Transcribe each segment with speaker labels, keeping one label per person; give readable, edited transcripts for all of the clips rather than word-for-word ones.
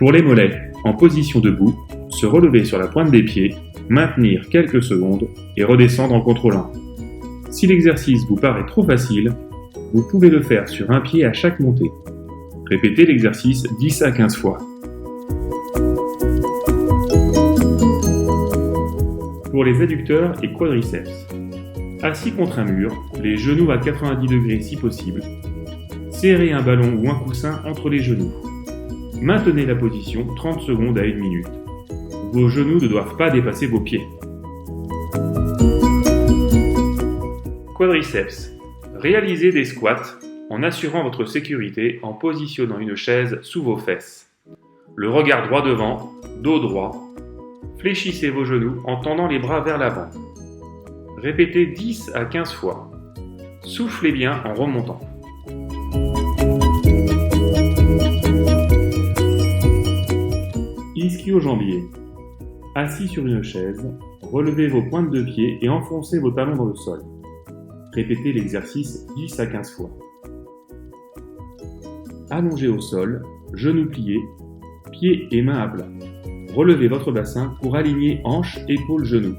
Speaker 1: Pour les mollets, en position debout, se relever sur la pointe des pieds, maintenir quelques secondes et redescendre en contrôlant. Si l'exercice vous paraît trop facile, vous pouvez le faire sur un pied à chaque montée. Répétez l'exercice 10 à 15 fois. Pour les adducteurs et quadriceps, assis contre un mur, les genoux à 90 degrés si possible, serrez un ballon ou un coussin entre les genoux. Maintenez la position 30 secondes à 1 minute. Vos genoux ne doivent pas dépasser vos pieds. Quadriceps. Réalisez des squats en assurant votre sécurité en positionnant une chaise sous vos fesses. Le regard droit devant, dos droit. Fléchissez vos genoux en tendant les bras vers l'avant. Répétez 10 à 15 fois. Soufflez bien en remontant. Ischio-jambier. Assis sur une chaise, relevez vos pointes de pied et enfoncez vos talons dans le sol. Répétez l'exercice 10 à 15 fois. Allongé au sol, genoux pliés, pieds et mains à plat. Relevez votre bassin pour aligner hanches, épaules, genoux.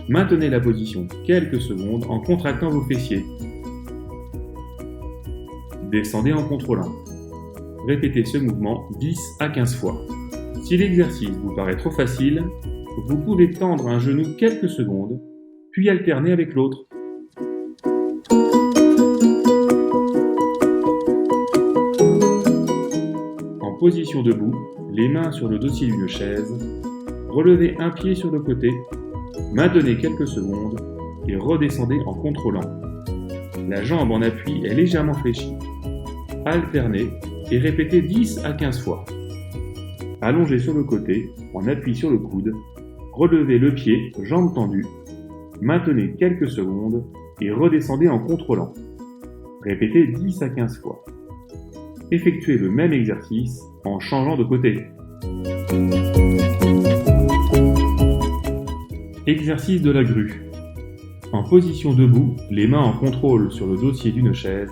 Speaker 1: Maintenez la position quelques secondes en contractant vos fessiers. Descendez en contrôlant. Répétez ce mouvement 10 à 15 fois. Si l'exercice vous paraît trop facile, vous pouvez tendre un genou quelques secondes, puis alterner avec l'autre. En position debout, les mains sur le dossier d'une chaise, relevez un pied sur le côté, maintenez quelques secondes et redescendez en contrôlant. La jambe en appui est légèrement fléchie. Alternez et répétez 10 à 15 fois. Allongez sur le côté, en appui sur le coude, relevez le pied, jambes tendues, maintenez quelques secondes et redescendez en contrôlant. Répétez 10 à 15 fois. Effectuez le même exercice en changeant de côté. Exercice de la grue. En position debout, les mains en contrôle sur le dossier d'une chaise,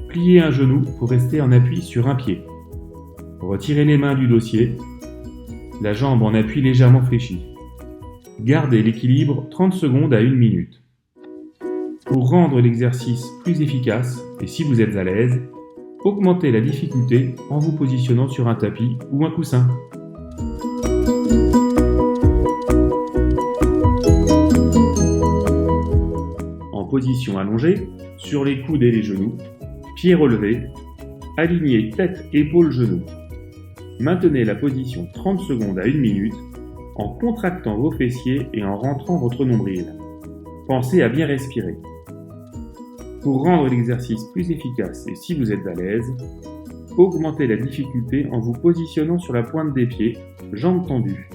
Speaker 1: pliez un genou pour rester en appui sur un pied. Retirez les mains du dossier, la jambe en appui légèrement fléchie. Gardez l'équilibre 30 secondes à 1 minute. Pour rendre l'exercice plus efficace, et si vous êtes à l'aise, augmentez la difficulté en vous positionnant sur un tapis ou un coussin. En position allongée, sur les coudes et les genoux, pieds relevés, alignez tête, épaules, genoux. Maintenez la position 30 secondes à 1 minute en contractant vos fessiers et en rentrant votre nombril. Pensez à bien respirer. Pour rendre l'exercice plus efficace et si vous êtes à l'aise, augmentez la difficulté en vous positionnant sur la pointe des pieds, jambes tendues.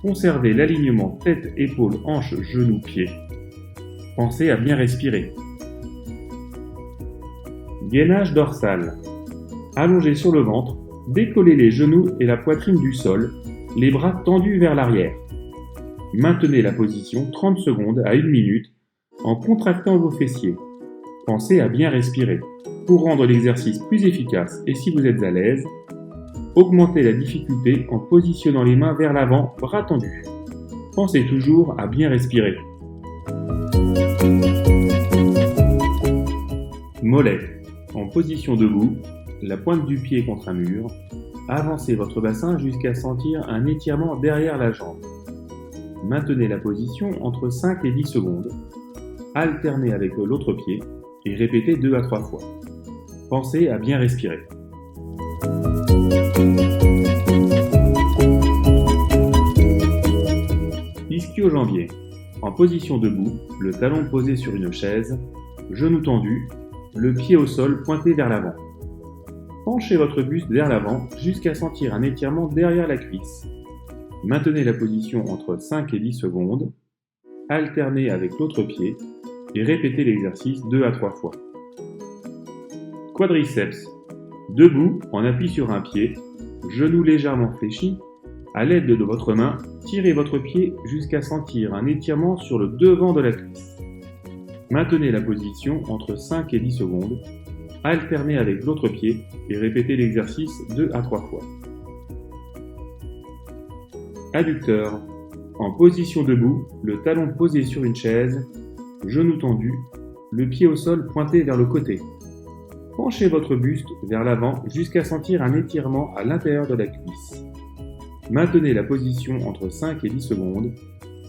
Speaker 1: Conservez l'alignement tête, épaules, hanches, genoux, pieds. Pensez à bien respirer. Gainage dorsal. Allongez sur le ventre, décollez les genoux et la poitrine du sol, les bras tendus vers l'arrière. Maintenez la position 30 secondes à 1 minute en contractant vos fessiers. Pensez à bien respirer. Pour rendre l'exercice plus efficace et si vous êtes à l'aise, augmentez la difficulté en positionnant les mains vers l'avant, bras tendus. Pensez toujours à bien respirer. Mollet. En position debout, la pointe du pied contre un mur, avancez votre bassin jusqu'à sentir un étirement derrière la jambe. Maintenez la position entre 5 et 10 secondes. Alternez avec l'autre pied et répétez 2 à 3 fois. Pensez à bien respirer. Ischio-jambier. En position debout, le talon posé sur une chaise, genoux tendus, le pied au sol pointé vers l'avant. Penchez votre buste vers l'avant jusqu'à sentir un étirement derrière la cuisse. Maintenez la position entre 5 et 10 secondes. Alternez avec l'autre pied et répétez l'exercice 2 à 3 fois. Quadriceps. Debout, en appui sur un pied, genoux légèrement fléchis, à l'aide de votre main, tirez votre pied jusqu'à sentir un étirement sur le devant de la cuisse. Maintenez la position entre 5 et 10 secondes. Alternez avec l'autre pied et répétez l'exercice 2 à 3 fois. Adducteur. En position debout, le talon posé sur une chaise, genou tendu, le pied au sol pointé vers le côté. Penchez votre buste vers l'avant jusqu'à sentir un étirement à l'intérieur de la cuisse. Maintenez la position entre 5 et 10 secondes,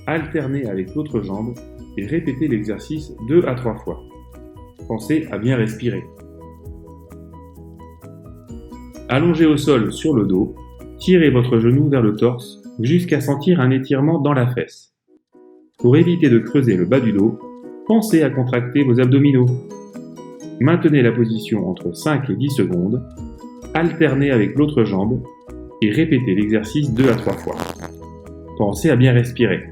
Speaker 1: alternez avec l'autre jambe et répétez l'exercice 2 à 3 fois. Pensez à bien respirer. Allongez au sol sur le dos, tirez votre genou vers le torse jusqu'à sentir un étirement dans la fesse. Pour éviter de creuser le bas du dos, pensez à contracter vos abdominaux. Maintenez la position entre 5 et 10 secondes, alternez avec l'autre jambe et répétez l'exercice 2 à 3 fois. Pensez à bien respirer.